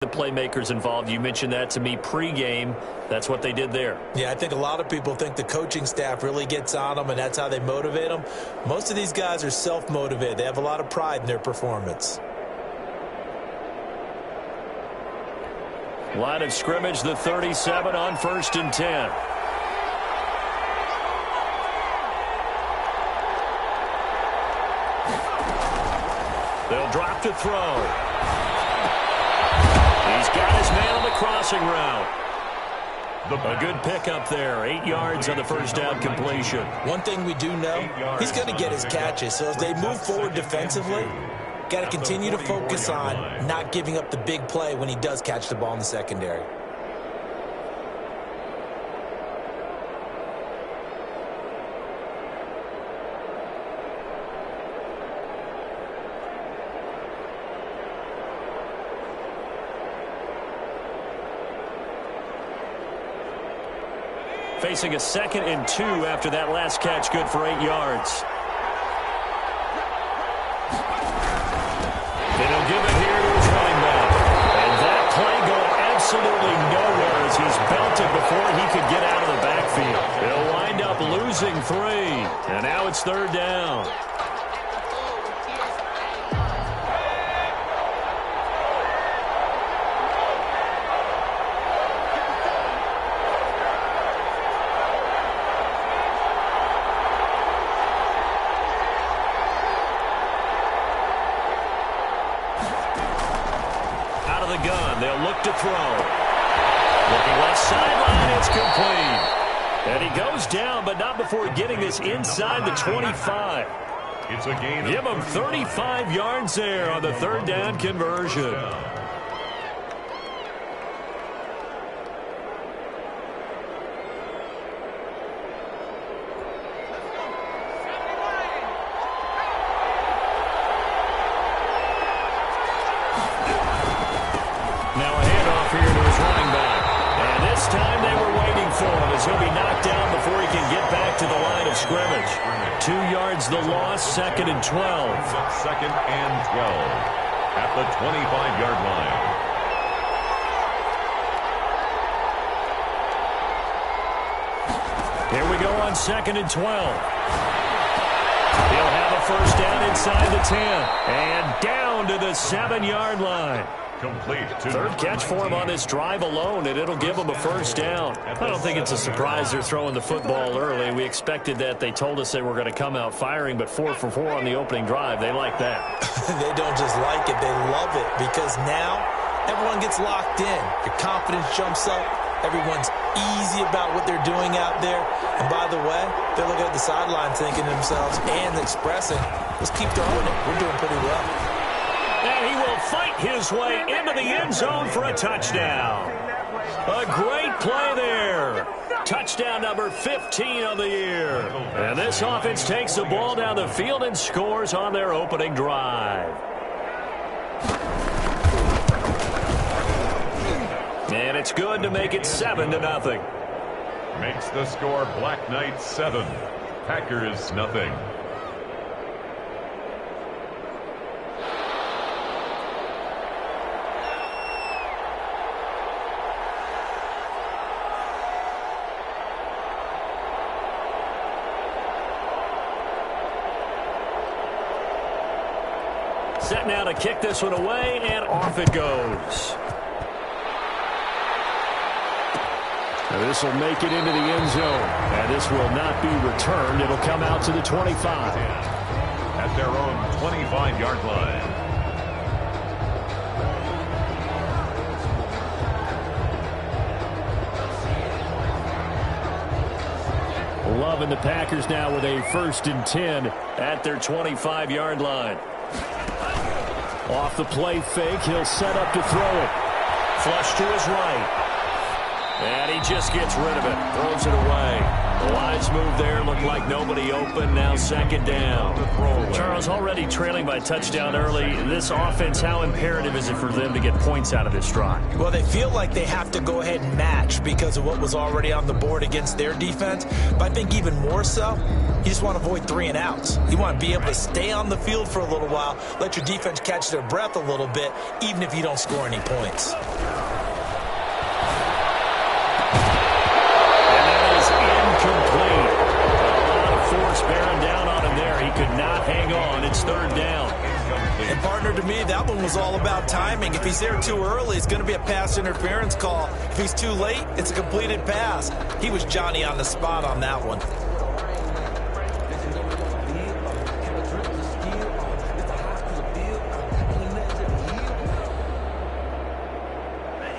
The playmakers involved, you mentioned that to me pregame. That's what they did there. Yeah, I think a lot of people think the coaching staff really gets on them, and that's how they motivate them. Most of these guys are self-motivated. They have a lot of pride in their performance. Line of scrimmage, the 37 on 1st and 10. They'll drop to throw. He's got his man on the crossing route. A good pickup there. 8 yards on the first down completion. One thing we do know, he's going to get his catches. So as they move forward defensively, got to continue to focus on not giving up the big play when he does catch the ball in the secondary. Facing a 2nd and 2 after that last catch, good for 8 yards. And he'll give it here to his running back. And that play going absolutely nowhere as he's belted before he could get out of the backfield. He'll wind up losing 3. And now it's 3rd down. They'll look to throw. Looking left sideline, it's complete. And he goes down, but not before getting this inside the 25. It's a gain. Give him 35 yards there on the 3rd down conversion. He'll be knocked down before he can get back to the line of scrimmage. 2 yards the loss, 2nd and 12. 2nd and 12 at the 25-yard line. Here we go on 2nd and 12. He'll have a first down inside the 10. And down to the 7-yard line. Complete. 3rd catch for him on this drive alone, and it'll give him a first down. I don't think it's a surprise they're throwing the football early. We expected that. They told us they were going to come out firing, but 4 for 4 on the opening drive. They like that. They don't just like it. They love it because now everyone gets locked in. Your confidence jumps up. Everyone's easy about what they're doing out there. And by the way, they're looking at the sideline thinking to themselves and expressing, let's keep throwing it. We're doing pretty well. And he will fight his way into the end zone for a touchdown. A great play there. Touchdown number 15 of the year. And this offense takes the ball down the field and scores on their opening drive. And it's good to make it 7-0. Makes the score Black Knights 7, Packers nothing. Set now to kick this one away, and off it goes. Now this will make it into the end zone, and this will not be returned. It'll come out to the 25. At their own 25-yard line. Loving the Packers now with a 1st and 10 at their 25-yard line. Off the play fake, he'll set up to throw it. Flush to his right. And he just gets rid of it, throws it away. The wise move there, looked like nobody open, now 2nd down. Charles, already trailing by a touchdown early. This offense, how imperative is it for them to get points out of this drive? Well, they feel like they have to go ahead and match because of what was already on the board against their defense. But I think even more so, You just want to avoid 3 and outs. You want to be able to stay on the field for a little while, let your defense catch their breath a little bit, even if you don't score any points. Incomplete. A lot of force bearing down on him there. He could not hang on. It's 3rd down. And partner, to me, that one was all about timing. If he's there too early, it's going to be a pass interference call. If he's too late, it's a completed pass. He was Johnny on the spot on that one.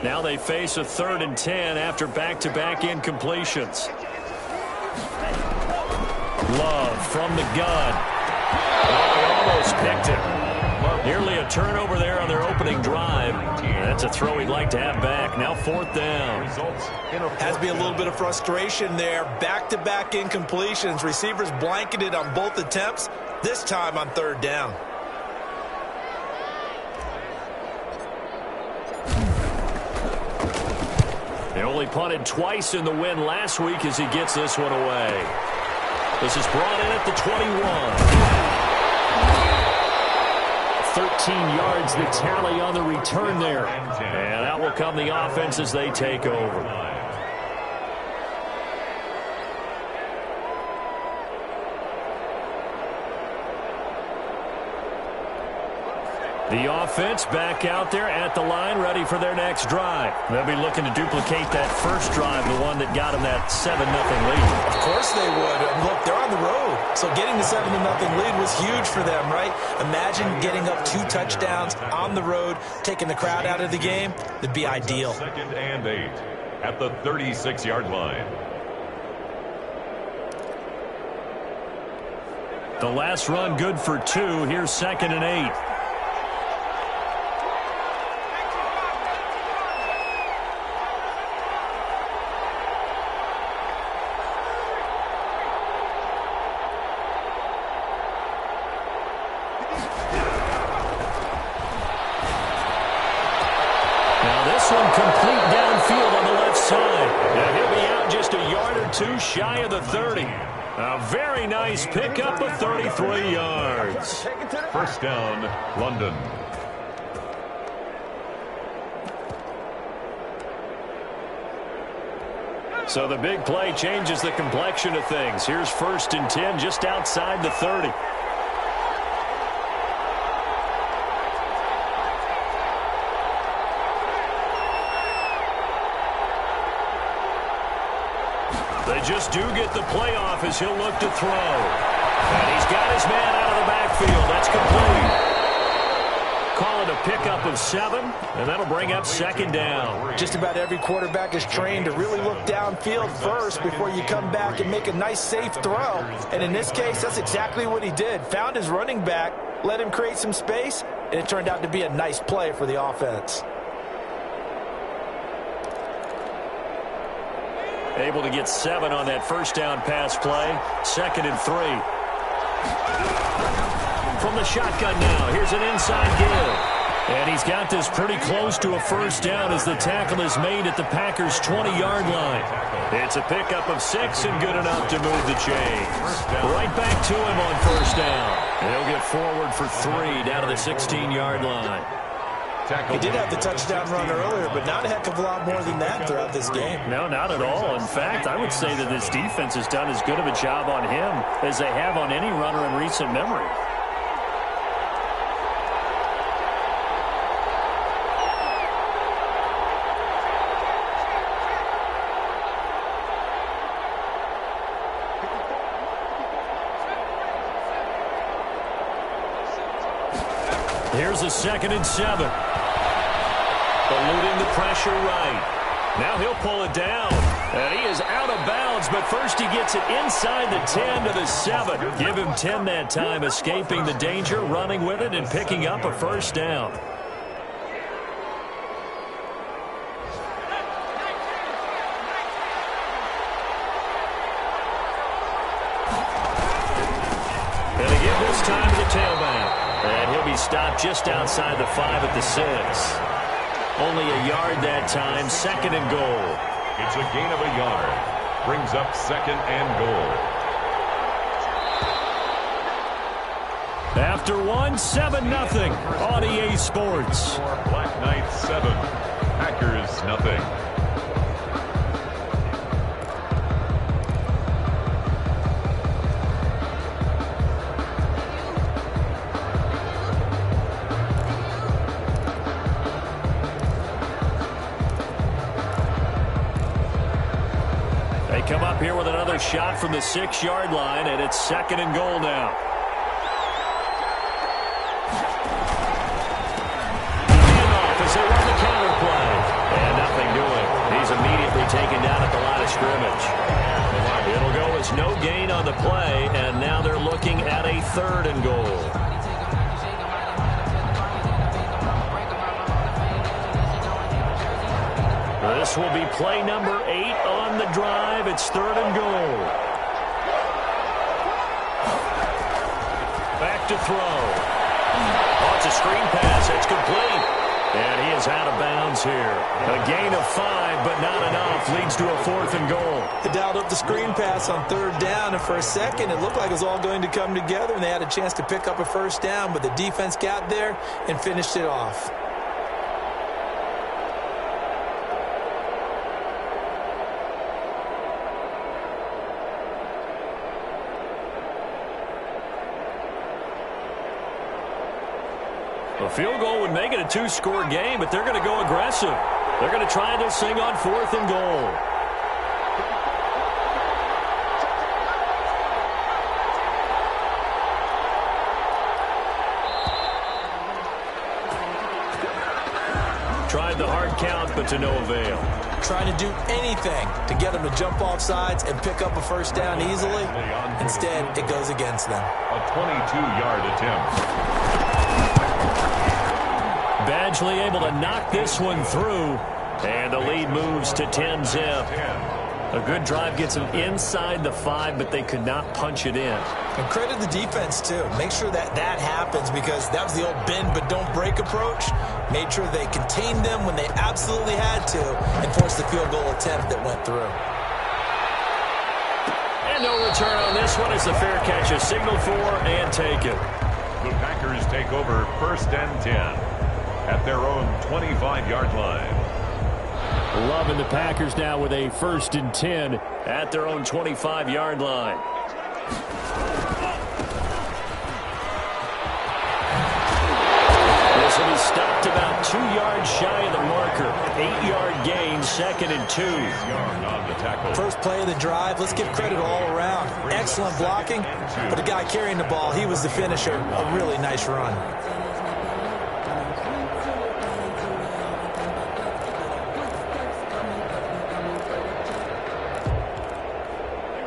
Now they face a 3rd and 10 after back-to-back incompletions. Love from the gun. Oh, he almost picked it. Nearly a turnover there on their opening drive. That's a throw he'd like to have back. Now 4th down. Has to be a little bit of frustration there. Back-to-back incompletions. Receivers blanketed on both attempts, this time on 3rd down. They only punted twice in the win last week as he gets this one away. This is brought in at the 21. 13 yards the tally on the return there. And out will come the offense as they take over. The offense back out there at the line, ready for their next drive. They'll be looking to duplicate that first drive, the one that got them that 7-0 lead. Of course they would. Look, they're on the road, so getting the 7-0 lead was huge for them, right? Imagine getting up 2 touchdowns on the road, taking the crowd out of the game. It'd be ideal. 2nd and 8 at the 36-yard line. The last run good for 2. Here's 2nd and 8. Complete downfield on the left side. And he'll be out just a yard or 2 shy of the 30. A very nice pickup of 33 yards. 1st down, London. So the big play changes the complexion of things. Here's 1st and 10 just outside the 30. They just do get the playoff as he'll look to throw. And he's got his man out of the backfield. That's complete. Call it a pickup of 7, and that'll bring up 2nd down. Just about every quarterback is trained to really look downfield first before you come back and make a nice, safe throw. And in this case, that's exactly what he did. Found his running back, let him create some space, and it turned out to be a nice play for the offense. Able to get 7 on that 1st down pass play. 2nd and 3. From the shotgun now, here's an inside give. And he's got this pretty close to a 1st down as the tackle is made at the Packers' 20-yard line. It's a pickup of 6 and good enough to move the chains. Right back to him on 1st down. And he'll get forward for 3 down to the 16-yard line. He did have the touchdown run earlier, but not a heck of a lot more than that throughout this game. No, not at all. In fact, I would say that this defense has done as good of a job on him as they have on any runner in recent memory. Here's a 2nd and 7. Eluding the pressure right. Now he'll pull it down. And he is out of bounds, but first he gets it inside the 10 to the 7. Give him 10 that time, escaping the danger, running with it, and picking up a 1st down. And again this time to the tailback. And he'll be stopped just outside the 5 at the 6. Only a yard that time, 2nd and goal. It's a gain of a yard. Brings up 2nd and goal. After one, 7-0 on EA Sports. Black Knights 7, Packers nothing. They come up here with another shot from the 6-yard line, and it's 2nd and goal now. As they run the counter play. And nothing doing. He's immediately taken down at the line of scrimmage. It'll go as no gain on the play, and now they're looking at a 3rd and goal. This will be play number 8 on the drive. It's 3rd and goal. Back to throw. Oh, it's a screen pass. It's complete. And he is out of bounds here. A gain of 5, but not enough. Leads to a 4th and goal. They dialed up the screen pass on 3rd down, and for a second, it looked like it was all going to come together, and they had a chance to pick up a 1st down, but the defense got there and finished it off. A field goal would make it a 2-score game, but they're going to go aggressive. They're going to try this thing on 4th and goal. Tried the hard count, but to no avail. Trying to do anything to get them to jump off sides and pick up a 1st down easily. Instead, it goes against them. A 22-yard attempt. Badgley able to knock this one through, and the lead moves to 10-zip. A good drive gets them inside the 5, but they could not punch it in. And credit the defense, too. Make sure that happens, because that was the old bend but don't break approach. Made sure they contained them when they absolutely had to and forced the field goal attempt that went through. And no return on this one as the fair catch is signaled for and taken. The Packers take over 1st and 10 at their own 25-yard line. Loving the Packers now with a 1st and 10 at their own 25-yard line. This will be stopped about 2 yards shy of the marker. 8-yard gain, 2nd and 2. On the tackle. First play of the drive, let's give credit all around. Excellent blocking, but the guy carrying the ball, he was the finisher. A really nice run.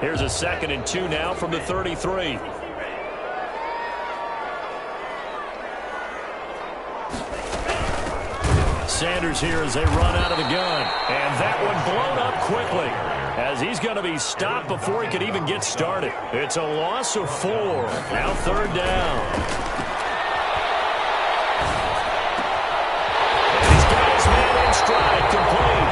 Here's a 2nd and 2 now from the 33. Sanders here as they run out of the gun. And that one blown up quickly as he's going to be stopped before he could even get started. It's a loss of 4. Now 3rd down. And he's got his man in stride, complete.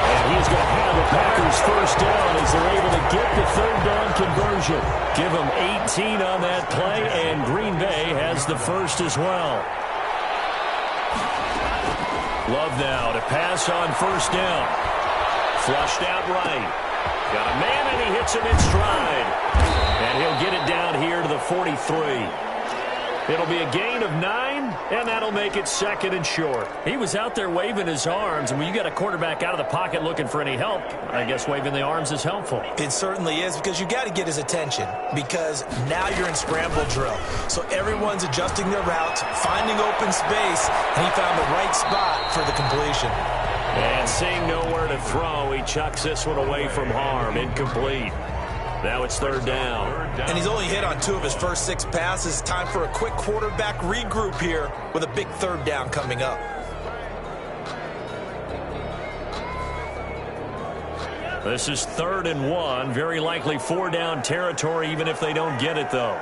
And he's going to have the Packers 1st down as they're able to get the 3rd down conversion. Give them 18 on that play, and Green Bay has the 1st as well. Love now to pass on 1st down. Flushed out right. Got a man, and he hits him in stride. And he'll get it down here to the 43. It'll be a gain of 9, and that'll make it 2nd and short. He was out there waving his arms, and when you got a quarterback out of the pocket looking for any help, I guess waving the arms is helpful. It certainly is, because you got to get his attention, because now you're in scramble drill. So everyone's adjusting their routes, finding open space, and he found the right spot for the completion. And seeing nowhere to throw, he chucks this one away from harm. Incomplete. Now it's 3rd down. And he's only hit on 2 of his first 6 passes. Time for a quick quarterback regroup here with a big 3rd down coming up. This is 3rd and 1. Very likely 4-down territory, even if they don't get it, though.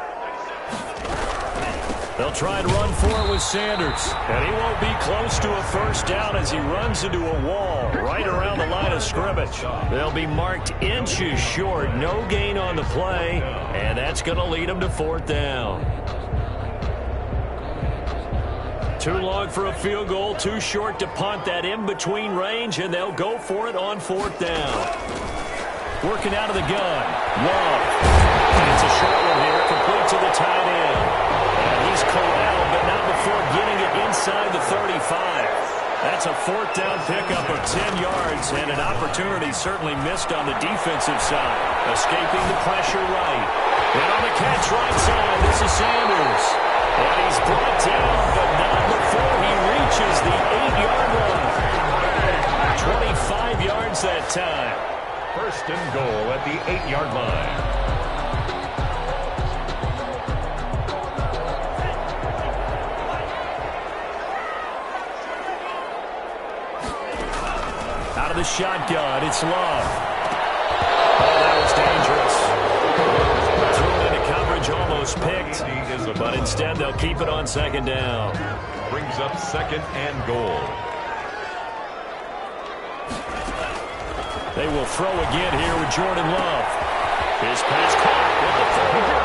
They'll try and run for it with Sanders. And he won't be close to a 1st down as he runs into a wall right around the line of scrimmage. They'll be marked inches short. No gain on the play. And that's going to lead them to 4th down. Too long for a field goal, too short to punt. That in-between range, and they'll go for it on 4th down. Working out of the gun. Love. And it's a short one here, complete to the tight end. And he's corralled, but not before getting it inside the 35. That's a 4th down pickup of 10 yards, and an opportunity certainly missed on the defensive side. Escaping the pressure right. And on the catch right side, this is Sanders. And he's brought down, but not before he reaches the 8-yard line. 25 yards that time. 1st and goal at the 8-yard line. Out of the shotgun, it's Love. Oh, that was dangerous. Threw it into coverage, almost picked. But instead, they'll keep it on 2nd down. Brings up 2nd and goal. They will throw again here with Jordan Love. His pass caught with the finger.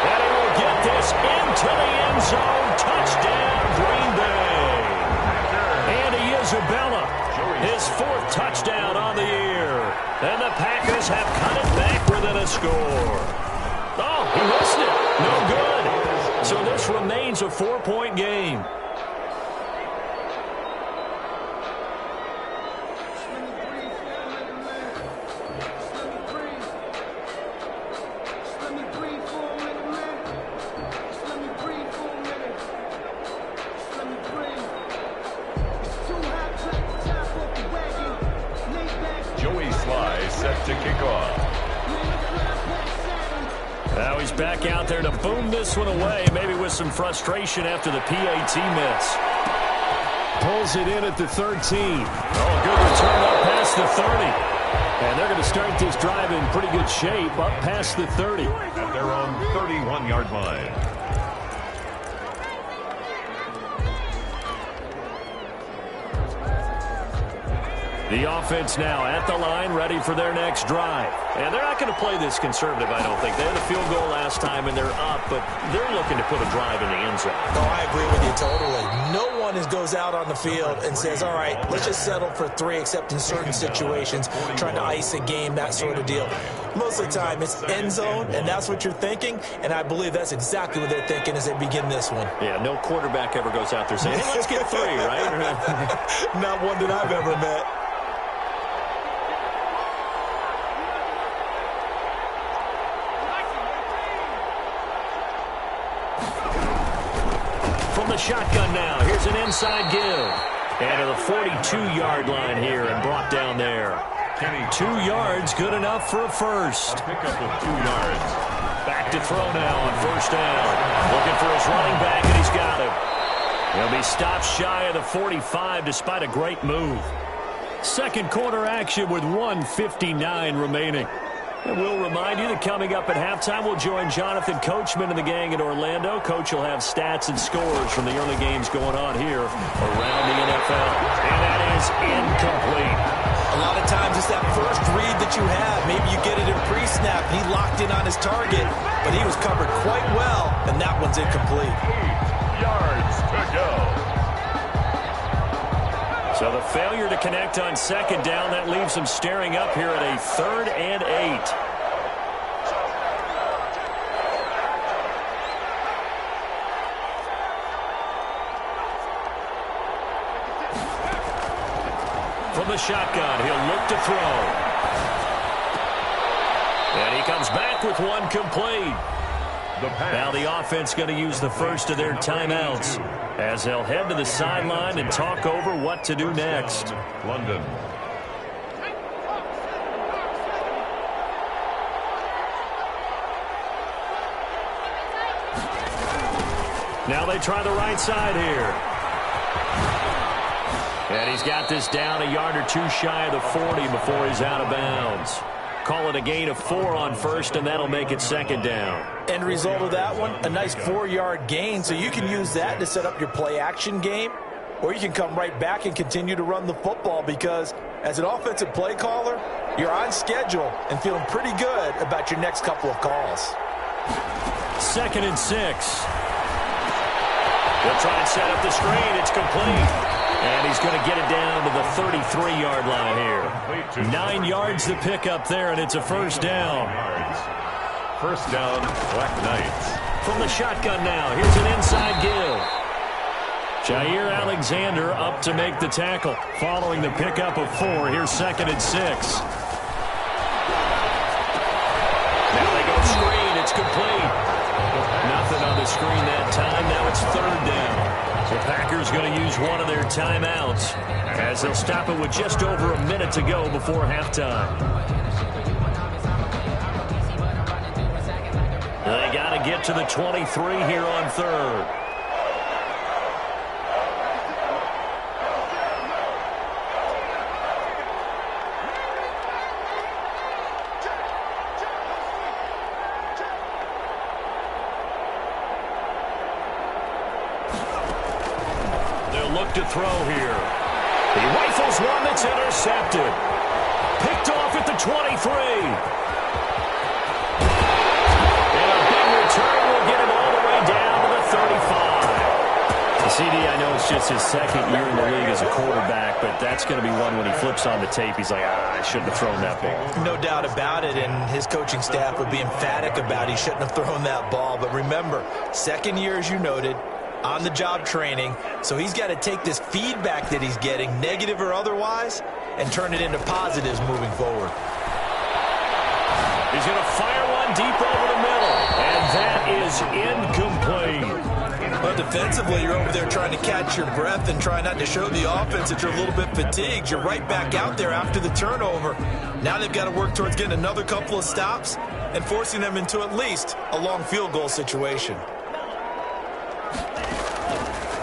And he will get this into the end zone. Touchdown, Green Bay. Andy Isabella, his 4th touchdown on the year. And the Packers have cut it back within a score. Oh, he missed it. No good. So this remains a 4-point game. To kick off. Now he's back out there to boom this one away, maybe with some frustration after the PAT miss. Pulls it in at the 13. Oh, good return up past the 30. And they're going to start this drive in pretty good shape up past the 30. At their own 31-yard line. The offense now at the line, ready for their next drive. And they're not going to play this conservative, I don't think. They had a field goal last time, and they're up, but they're looking to put a drive in the end zone. Oh, I agree with you totally. No one goes out on the field and says, all right, let's just settle for 3, except in certain situations, trying to ice a game, that sort of deal. Most of the time, it's end zone, and that's what you're thinking, and I believe that's exactly what they're thinking as they begin this one. Yeah, no quarterback ever goes out there saying, hey, let's get 3, right? Not one that I've ever met. Shotgun now. Here's an inside give. And to the 42-yard line here and brought down there. 2 yards, good enough for a first. A pickup of 2 yards. Back to throw now on 1st down. Looking for his running back, and he's got him. He'll be stopped shy of the 45 despite a great move. 2nd quarter action with 1:59 remaining. And we'll remind you that coming up at halftime, we'll join Jonathan Coachman and the gang in Orlando. Coach will have stats and scores from the early games going on here around the NFL. And that is incomplete. A lot of times it's that first read that you have. Maybe you get it in pre-snap. He locked in on his target, but he was covered quite well, and that one's incomplete. 8 yards to go. So the failure to connect on 2nd down, that leaves them staring up here at a 3rd and 8. From the shotgun, he'll look to throw. And he comes back with one complete. Now the offense going to use the first of their timeouts as they'll head to the sideline and talk over what to do next. London. Now they try the right side here. And he's got this down a yard or 2 shy of the 40 before he's out of bounds. Call it a gain of 4 on 1st, and that'll make it 2nd down. End result of that one, a nice 4-yard gain, so you can use that to set up your play-action game, or you can come right back and continue to run the football because as an offensive play caller, you're on schedule and feeling pretty good about your next couple of calls. 2nd and 6. He'll try and set up the screen. It's complete. And he's going to get it down to the 33-yard line here. 9 yards to pick up there, and it's a first down. First down, Black Knights. From the shotgun now, here's an inside give. Jair Alexander up to make the tackle. Following the pickup of 4, here's 2nd and 6. Now they go screen. It's complete. Nothing on the screen that time. Now it's 3rd down. The Packers going to use one of their timeouts as they'll stop it with just over a minute to go before halftime. They got to get to the 23 here on 3rd. To throw here. He rifles one that's intercepted. Picked off at the 23. And a big return will get him all the way down to the 35. CD, I know it's just his 2nd year in the league as a quarterback, but that's going to be one when he flips on the tape, he's like, I shouldn't have thrown that ball. No doubt about it, and his coaching staff would be emphatic about he shouldn't have thrown that ball. But remember, 2nd year, as you noted, on-the-job training, so he's got to take this feedback that he's getting, negative or otherwise, and turn it into positives moving forward. He's going to fire one deep over the middle, and that is incomplete. Well, defensively, you're over there trying to catch your breath and try not to show the offense that you're a little bit fatigued. You're right back out there after the turnover. Now they've got to work towards getting another couple of stops and forcing them into at least a long field goal situation.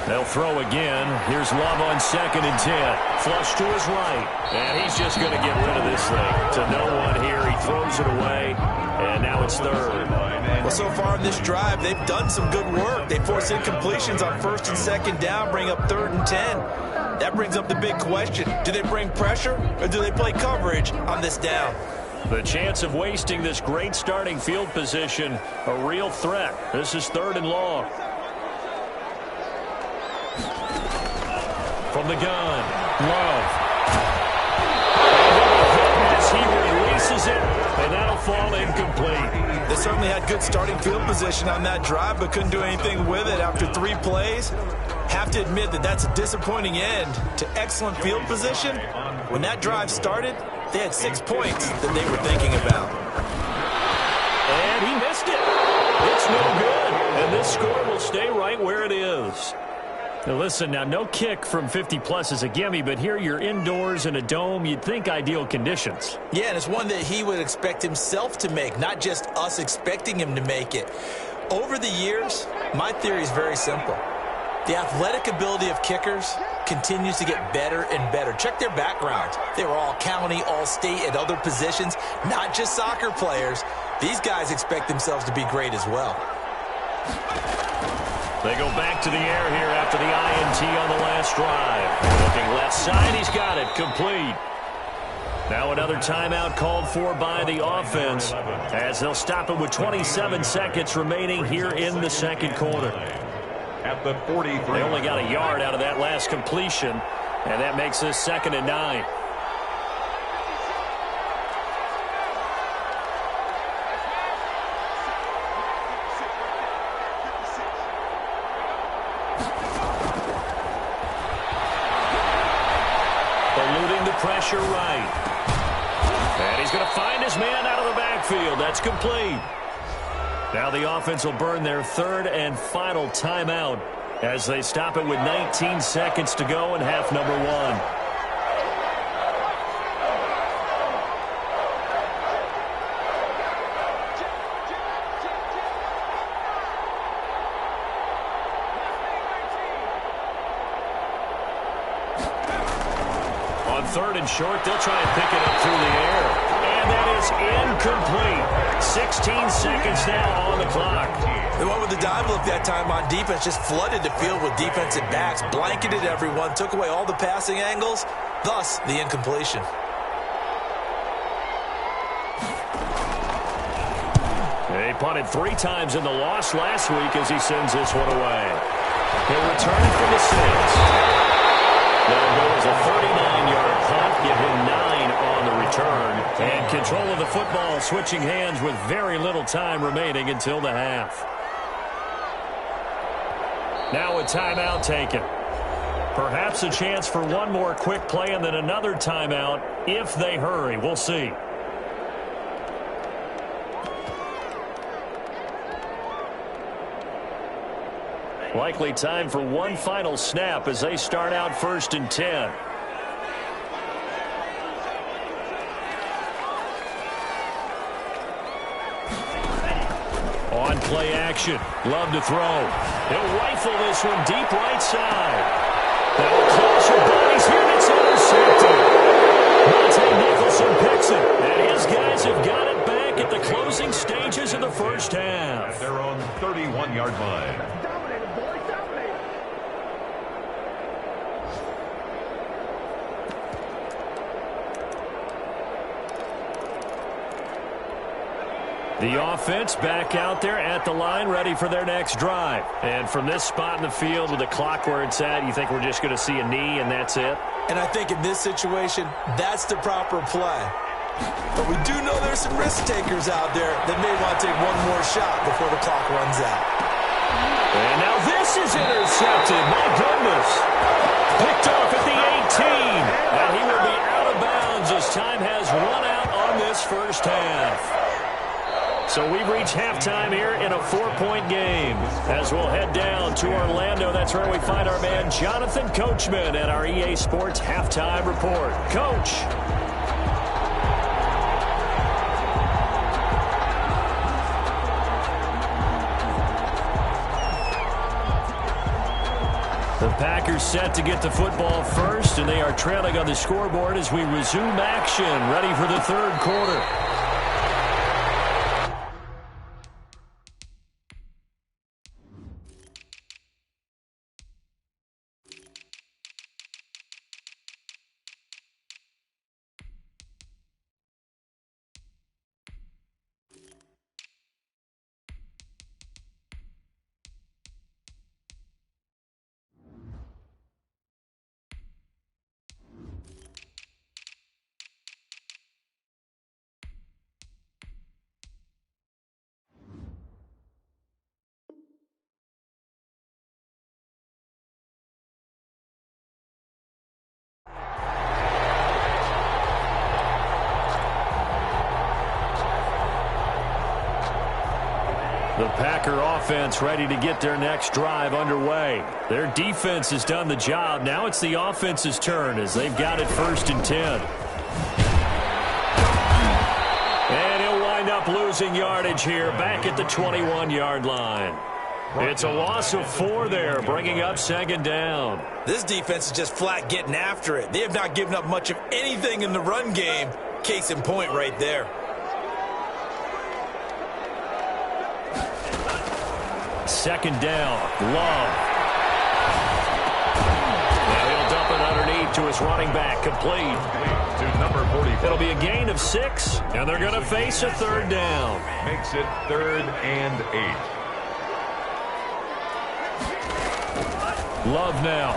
They'll throw again. Here's Love on 2nd and 10. Flush to his right. And he's just going to get rid of this thing. To no one here. He throws it away. And now it's 3rd. Well, so far in this drive, they've done some good work. They force incompletions on 1st and 2nd down, bring up 3rd and 10. That brings up the big question. Do they bring pressure or do they play coverage on this down? The chance of wasting this great starting field position, a real threat. This is 3rd and long. From the gun, Love. As he releases it, and that'll fall incomplete. They certainly had good starting field position on that drive, but couldn't do anything with it after 3 plays. Have to admit that that's a disappointing end to excellent field position. When that drive started, they had 6 points that they were thinking about. And he missed it. It's no good. And this score will stay right where it is. Now listen, now no kick from 50-plus is a gimme, but here you're indoors in a dome. You'd think ideal conditions. Yeah, and it's one that he would expect himself to make, not just us expecting him to make it. Over the years, my theory is very simple. The athletic ability of kickers continues to get better and better. Check their backgrounds. They were all county, all state at other positions, not just soccer players. These guys expect themselves to be great as well. They go back to the air here after the INT on the last drive. Looking left side, he's got it, complete. Now another timeout called for by the offense as they'll stop it with 27 seconds remaining here in the 2nd quarter. At the 43. They only got a yard out of that last completion, and that makes this 2nd and 9. Pressure right. And he's going to find his man out of the backfield. That's complete. Now the offense will burn their 3rd and final timeout as they stop it with 19 seconds to go in half number 1. On 3rd and short, they'll try and pick it up through the air. And that is incomplete. 16 seconds now on the clock. They went with the dive look that time on defense, just flooded the field with defensive backs, blanketed everyone, took away all the passing angles, thus the incompletion. They punted 3 times in the loss last week as he sends this one away. He'll return it from the 6. That'll go as a 39-yard punt, give him 9 on the return. And control of the football switching hands with very little time remaining until the half. Now a timeout taken. Perhaps a chance for one more quick play and then another timeout if they hurry. We'll see. Likely time for one final snap as they start out 1st and 10. On play action. Love to throw. He'll rifle this one deep right side. That'll cross your bodies here, and it's intercepted. Monte Nicholson picks it, and his guys have got it back at the closing stages of the first half. At their own 31-yard line. The offense back out there at the line, ready for their next drive. And from this spot in the field with the clock where it's at, you think we're just going to see a knee and that's it? And I think in this situation, that's the proper play. But we do know there's some risk takers out there that may want to take one more shot before the clock runs out. And now this is intercepted. My goodness. Picked off at the 18. And he will be out of bounds as time has run out on this first half. So we've reached halftime here in a 4-point game. As we'll head down to Orlando, that's where we find our man Jonathan Coachman at our EA Sports Halftime Report. Coach. The Packers set to get the football first, and they are trailing on the scoreboard as we resume action, ready for the third quarter. The Packer offense ready to get their next drive underway. Their defense has done the job. Now it's the offense's turn as they've got it 1st and 10. And he'll wind up losing yardage here back at the 21-yard line. It's a loss of 4 there, bringing up 2nd down. This defense is just flat getting after it. They have not given up much of anything in the run game. Case in point right there. 2nd down. Love. Now he'll dump it underneath to his running back. Complete. To number 44. It'll be a gain of 6, and they're going to face a 3rd down. Makes it 3rd and 8. Love now.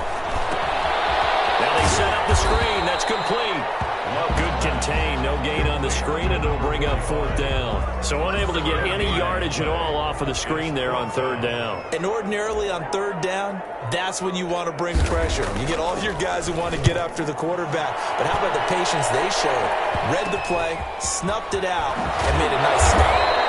Now they set up the screen. That's complete. Love good contain. No gain on the screen, and it'll bring up 4th down. So unable to get any yardage at all off of the screen there on 3rd down. And ordinarily on 3rd down, that's when you want to bring pressure. You get all your guys who want to get after the quarterback. But how about the patience they showed? Read the play, snuffed it out, and made a nice stop.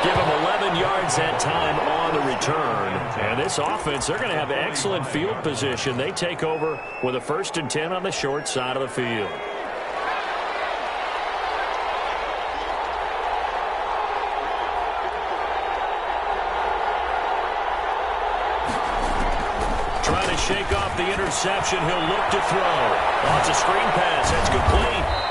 Give them 11 yards that time on the return. And this offense, they're going to have excellent field position. They take over with a 1st and 10 on the short side of the field. Trying to shake off the interception. He'll look to throw. Lots of screen pass. That's complete.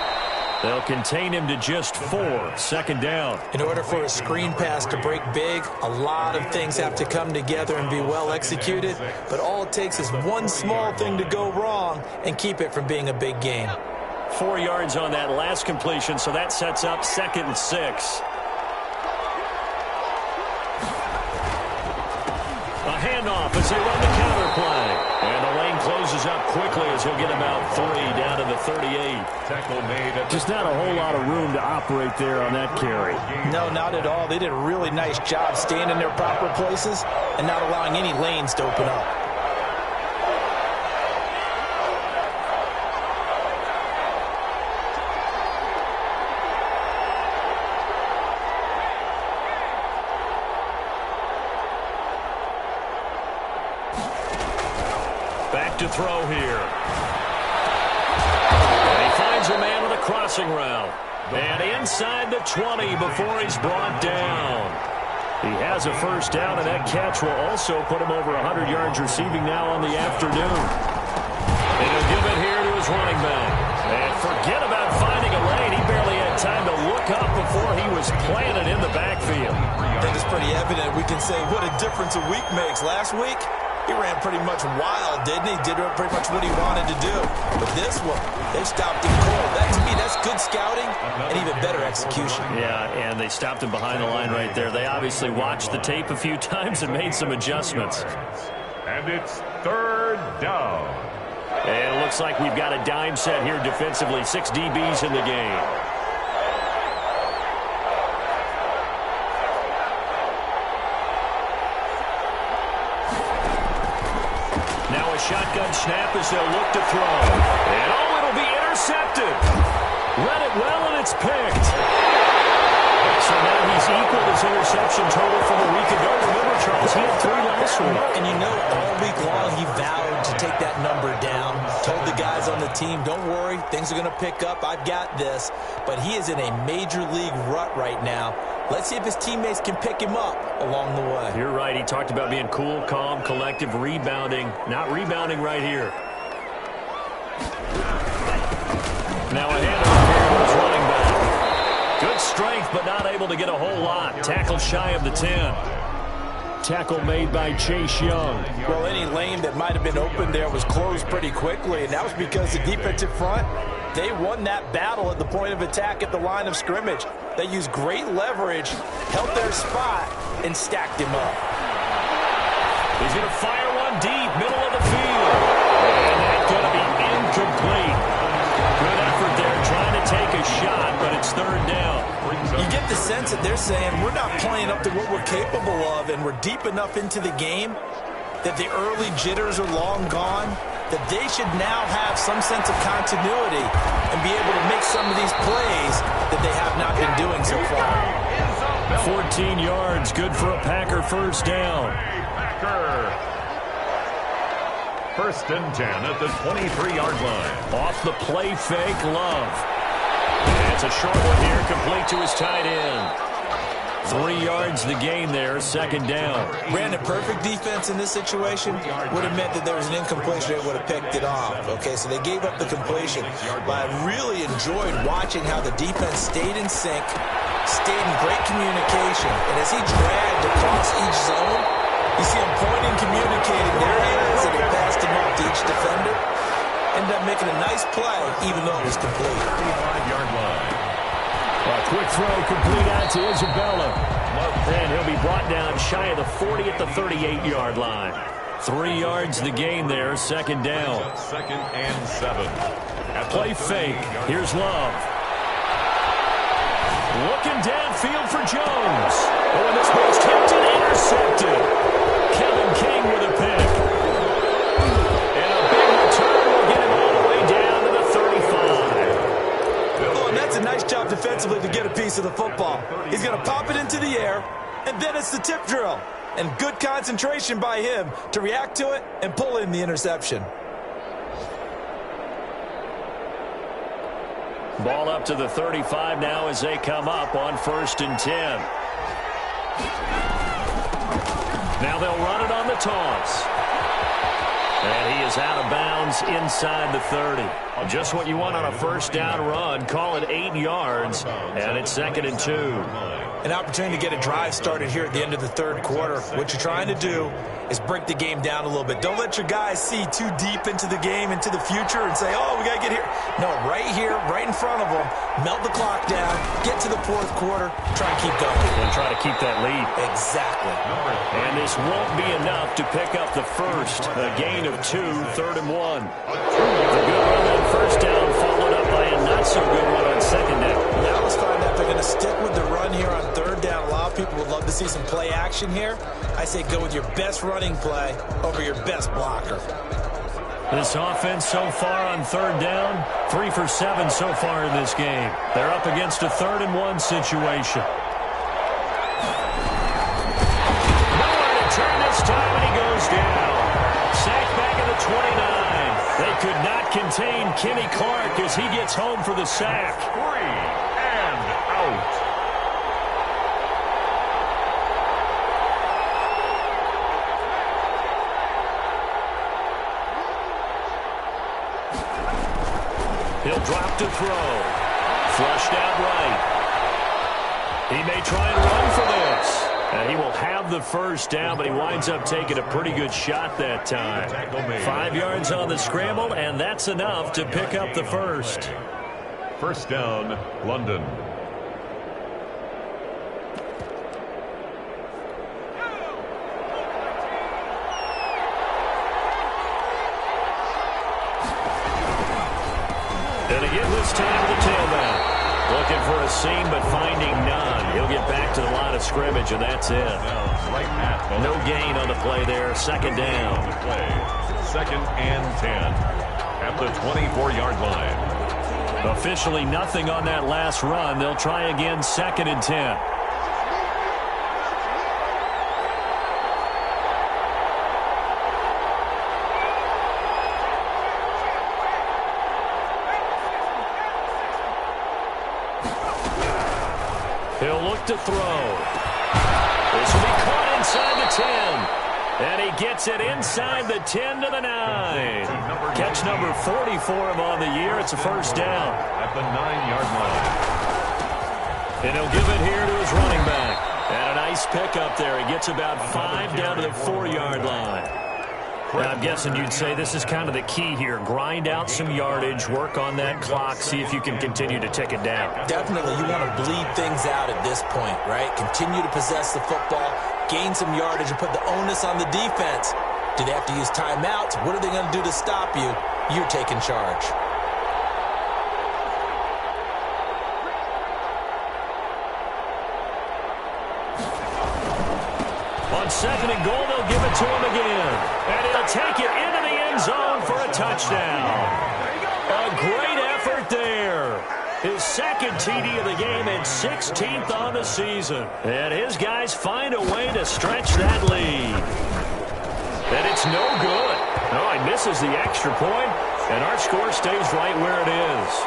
They'll contain him to just 4. 2nd down. In order for a screen pass to break big, a lot of things have to come together and be well executed. But all it takes is one small thing to go wrong and keep it from being a big gain. 4 yards on that last completion, so that sets up 2nd and 6. A handoff as they run the counter play. And the lane closes up quickly as he'll get about 3 down to the 38. Tackle made. Just not a whole lot of room to operate there on that carry. No, not at all. They did a really nice job staying in their proper places and not allowing any lanes to open up. Back to throw here. And he finds a man on the crossing route. And inside the 20 before he's brought down. He has a first down, and that catch will also put him over 100 yards receiving now on the afternoon. And he'll give it here to his running back. And forget about finding a lane. He barely had time to look up before he was planted in the backfield. I think it's pretty evident. We can say what a difference a week makes. Last week, he ran pretty much wild, didn't he? Did pretty much what he wanted to do. But this one, they stopped him cold. That, to me, that's good scouting and even better execution. Yeah, and they stopped him behind the line right there. They obviously watched the tape a few times and made some adjustments. And it's 3rd down. And it looks like we've got a dime set here defensively. 6 DBs in the game. Now a shotgun snap as they'll look to throw. And oh, it'll be intercepted. Read it well, and it's picked. So now he's equaled his interception total from a week ago. Remember, Charles, he had 3 last week. And you know, all week long he vowed to take that number down. Told the guys on the team, don't worry, things are going to pick up. I've got this. But he is in a major league rut right now. Let's see if his teammates can pick him up along the way. You're right. He talked about being cool, calm, collective, rebounding. Not rebounding right here. Now a handoff here to his running back. Good strength, but not able to get a whole lot. Tackle shy of the 10. Tackle made by Chase Young. Well, any lane that might have been open there was closed pretty quickly, and that was because the defensive front, they won that battle at the point of attack at the line of scrimmage. They used great leverage, held their spot, and stacked him up. He's going to fire one deep, middle of the field. And that's going to be incomplete. Good effort there, trying to take a shot, but it's 3rd down. You get the sense that they're saying we're not playing up to what we're capable of, and we're deep enough into the game that the early jitters are long gone, that they should now have some sense of continuity and be able to make some of these plays that they have not been doing so far. 14 yards, good for a Packer first down. Packer. 1st and 10 at the 23-yard line. Off the play fake, Love. And it's a short one here, complete to his tight end. 3 yards the gain there, 2nd down. Brandon, perfect defense in this situation would have meant that there was an incompletion. They would have picked it off. Okay, so they gave up the completion. But I really enjoyed watching how the defense stayed in sync, stayed in great communication. And as he dragged across each zone, you see him pointing, communicating. There he is, and he passed him up to each defender. Ended up making a nice play, even though it was complete. 35-yard line. A quick throw complete out to Isabella. And he'll be brought down shy of the 40 at the 38-yard line. 3 yards the gain there, 2nd down. 2nd and 7. Play fake. Here's Love. Looking downfield for Jones. Oh, and this one's tipped and intercepted. Kevin King with a pick. And a big return will get him all the way down to the 35. Oh, and that's a nice job defensively to get a piece of the football. He's going to pop it into the air, and then it's the tip drill. And good concentration by him to react to it and pull in the interception. Ball up to the 35 now as they come up on 1st and 10. Now they'll run it on the toss. And he is out of bounds inside the 30. Just what you want on a first down run. Call it 8 yards, and it's 2nd and 2. An opportunity to get a drive started here at the end of the third quarter. What you're trying to do is break the game down a little bit. Don't let your guys see too deep into the game, into the future, and say, oh, we got to get here. No, right here, right in front of them, melt the clock down, get to the fourth quarter, try and keep going. And try to keep that lead. Exactly. And this won't be enough to pick up the first. A gain of 2, 3rd and 1. A good run on first down, followed up by a not-so-good one on second down. Now let's find out if they're going to stick with the run here on third down. A lot of people would love to see some play action here. I say go with your best running play over your best blocker. This offense so far on third down, 3 for 7 so far in this game. They're up against a 3rd and 1 situation. Nowhere to turn this time, and he goes down. Sacked back at the 29. They could not contain Kenny Clark as he gets home for the sack. 3 and out. He'll drop to throw. Flushed out right. He may try and run for this. And he will have the first down, but he winds up taking a pretty good shot that time. 5 yards on the scramble, and that's enough to pick up the first. First down, London. And again this time to the tailback. Looking for a seam, but finding none. He'll get back to the line of scrimmage, and that's it. No gain on the play there. Second down. Second and 10 at the 24-yard line. Officially nothing on that last run. They'll try again, second and 10. He'll look to throw. This will be caught inside the 10. And he gets it inside the 10 to the 9. Catch number 40 for him on the year. It's a first down. At the 9-yard line. And he'll give it here to his running back. And a nice pickup there. He gets about 5 down to the 4-yard line. Now, I'm guessing you'd say this is kind of the key here. Grind out some yardage, work on that clock, see if you can continue to tick it down. Definitely, you want to bleed things out at this point, right? Continue to possess the football, gain some yardage, and put the onus on the defense. Do they have to use timeouts? What are they going to do to stop you? You're taking charge. On second and goal, they'll give it to him again. And he'll take it into the end zone for a touchdown. A great effort there. His second TD of the game and 16th on the season. And his guys find a way to stretch that lead. And it's no good. No, he misses the extra point, and our score stays right where it is.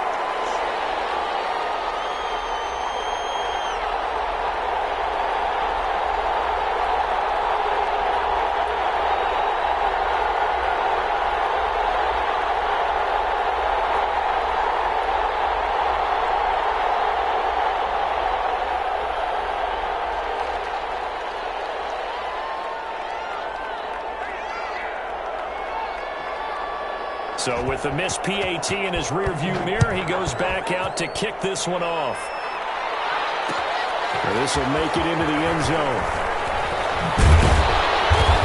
So with the missed PAT in his rearview mirror, he goes back out to kick this one off. This will make it into the end zone.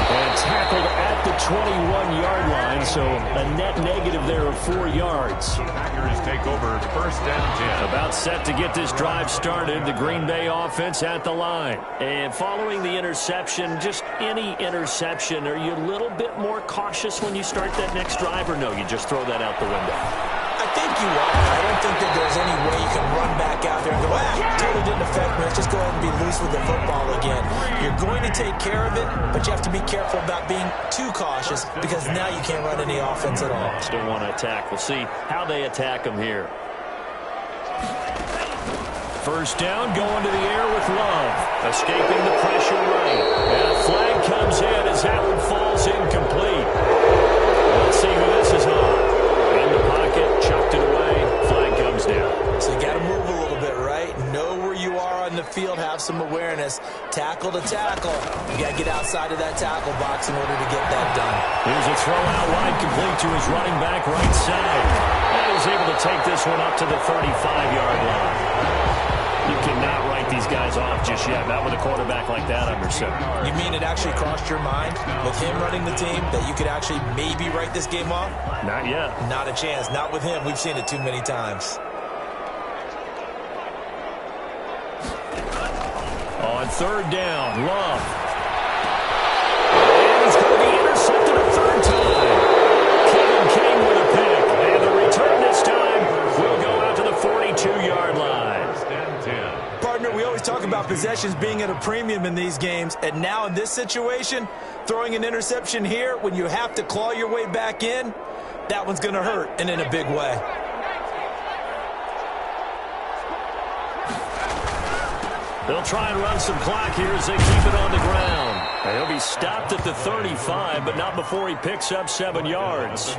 And tackled at the 21-yard line, so a net negative there of 4 yards. Packers take over first and 10. About set to get this drive started. The Green Bay offense at the line. And following the interception, just any interception, are you a little bit more cautious when you start that next drive, or no, you just throw that out the window? I think you are. I don't think that there's any way you can run back out there and go, totally didn't affect me. Let's just go ahead and be loose with the football again. You're going to take care of it, but you have to be careful about being too cautious because now you can't run any offense at all. Still want to attack. We'll see how they attack him here. First down, going to the air with Love. Escaping the pressure right. And a flag comes in as that one falls incomplete. Let's see who this is on. In the pocket, chucked it away, flag comes down. So you got to move a little bit, right? Know where you are on the field, have some awareness. Tackle to tackle. You got to get outside of that tackle box in order to get that done. Here's a throw out wide, complete to his running back right side. And he's able to take this one up to the 35-yard line. You cannot write these guys off just yet, not with a quarterback like that under center. You mean it actually crossed your mind with him running the team that you could actually maybe write this game off? Not yet. Not a chance. Not with him. We've seen it too many times. On third down, Love. And he's going to be intercepted a third time. Kevin King with a pick. And the return this time will go out to the 42-yard line. Partner, we always talk about possessions being at a premium in these games. And now in this situation, throwing an interception here when you have to claw your way back in, that one's going to hurt, and in a big way. They'll try and run some clock here as they keep it on the ground. He'll be stopped at the 35, but not before he picks up 7 yards.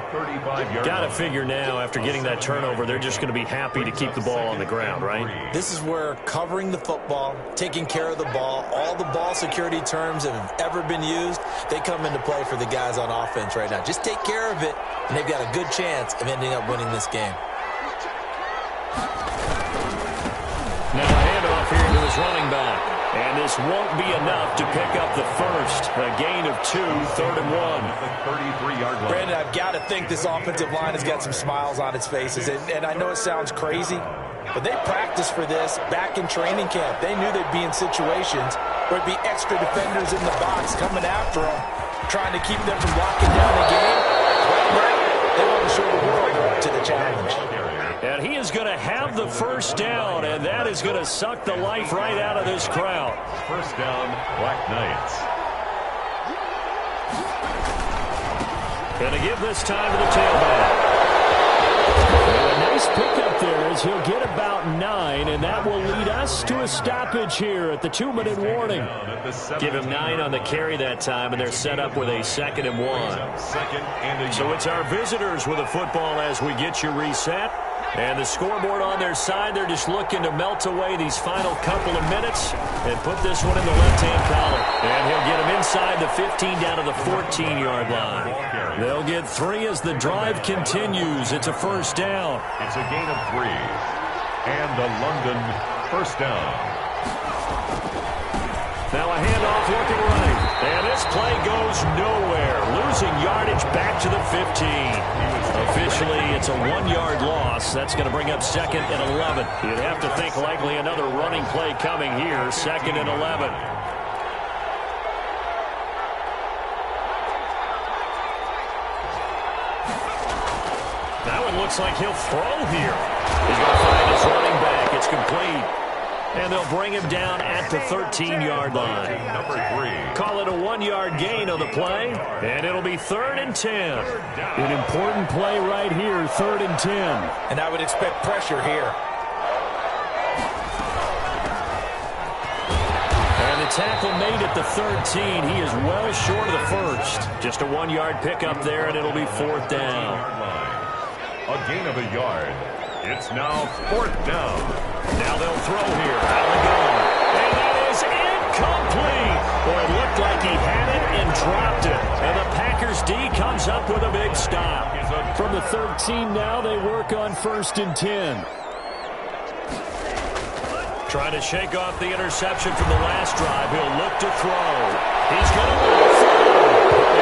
Got to figure now, after getting that turnover, they're just going to be happy to keep the ball on the ground, right? This is where covering the football, taking care of the ball, all the ball security terms that have ever been used, they come into play for the guys on offense right now. Just take care of it, and they've got a good chance of ending up winning this game. Now a handoff here to his running back. And this won't be enough to pick up the first. A gain of 2, 3rd and 1. 33-yard line. Brandon, I've got to think this offensive line has got some smiles on its faces. And I know it sounds crazy, but they practiced for this back in training camp. They knew they'd be in situations where it'd be extra defenders in the box coming after them, trying to keep them from locking down the game. Right now, they want to show the world up to the challenge. And he is going to have the first down, and that is going to suck the life right out of this crowd. First down, Black Knights. Going to give this time to the tailback. And a nice pickup there as he'll get about 9, and that will lead us to a stoppage here at the 2-minute warning. Give him 9 on the carry that time, and they're set up with a 2nd and 1. So it's our visitors with the football as we get you reset. And the scoreboard on their side, they're just looking to melt away these final couple of minutes and put this one in the left-hand column. And he'll get him inside the 15 down to the 14-yard line. They'll get 3 as the drive continues. It's a first down. It's a gain of 3. And a London first down. Now a handoff looking right. And this play goes nowhere. Losing yardage back to the 15. Officially, it's a 1-yard loss. That's going to bring up 2nd and 11. You'd have to think likely another running play coming here. 2nd and 11. That one looks like he'll throw here. He's going to find his running back. It's complete. And they'll bring him down at the 13-yard line. Number 3. Call it a 1-yard gain on the play, and it'll be 3rd and 10. An important play right here, 3rd and 10. And I would expect pressure here. And the tackle made at the 13. He is well short of the first. Just a 1-yard pickup there, and it'll be 4th down. A gain of a yard. It's now 4th down. Now they'll throw here. Allen, and that is incomplete. Boy, it looked like he had it and dropped it. And the Packers D comes up with a big stop. From the 13 now, they work on 1st and 10. Trying to shake off the interception from the last drive. He'll look to throw. He's going to throw.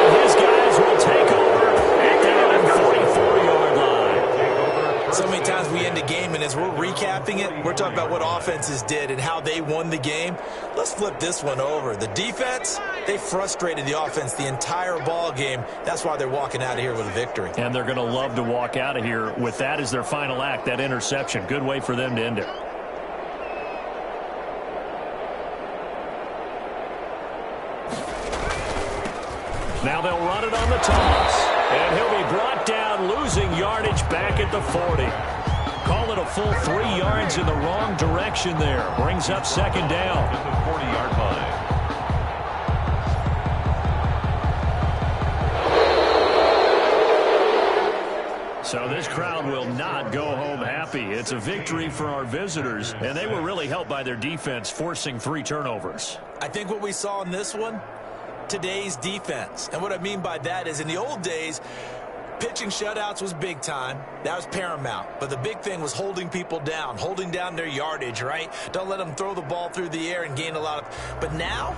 And his guys will take over at their own 44-yard line. So many times we end a game, and as we're recapping it, we're talking about what offenses did and how they won the game. Let's flip this one over. The defense, they frustrated the offense the entire ball game. That's why they're walking out of here with a victory. And they're going to love to walk out of here with that as their final act, that interception. Good way for them to end it. Now they'll run it on the toss. And he'll be brought down, losing yardage back at the 40. Call it a full 3 yards in the wrong direction there. Brings up 2nd down. At the 40-yard line. So this crowd will not go home happy. It's a victory for our visitors, and they were really helped by their defense, forcing 3 turnovers. I think what we saw in this one, today's defense. And what I mean by that is in the old days, pitching shutouts was big time. That was paramount. But the big thing was holding people down, holding down their yardage, right? Don't let them throw the ball through the air and gain a lot of... But now,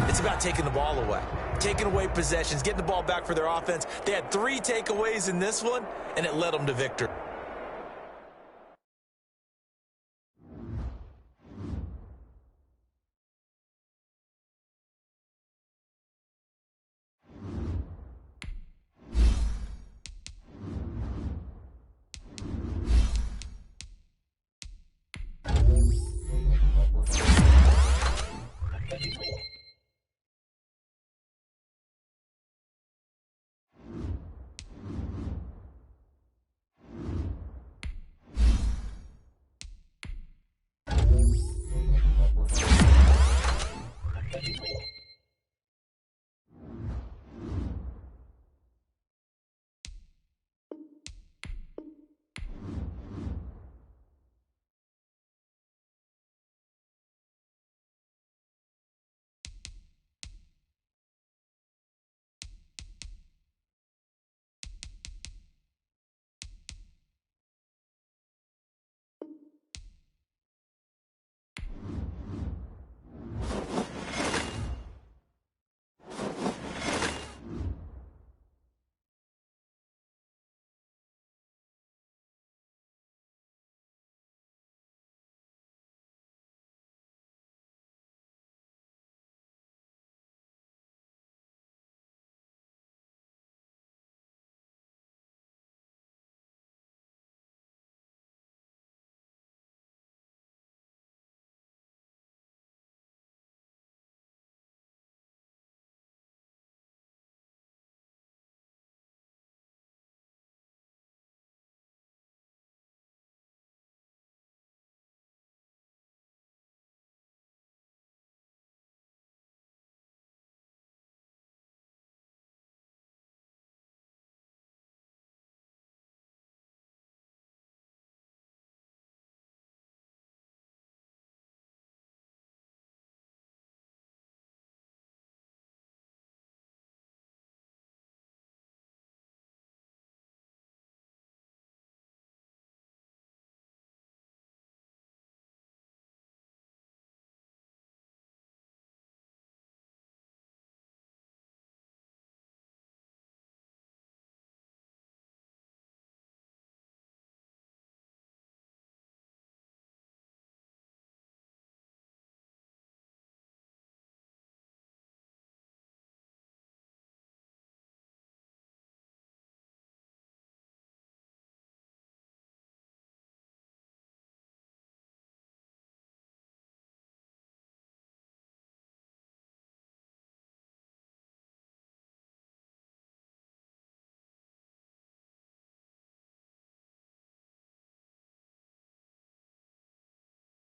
it's about taking the ball away. Taking away possessions, getting the ball back for their offense. They had 3 takeaways in this one, and it led them to victory.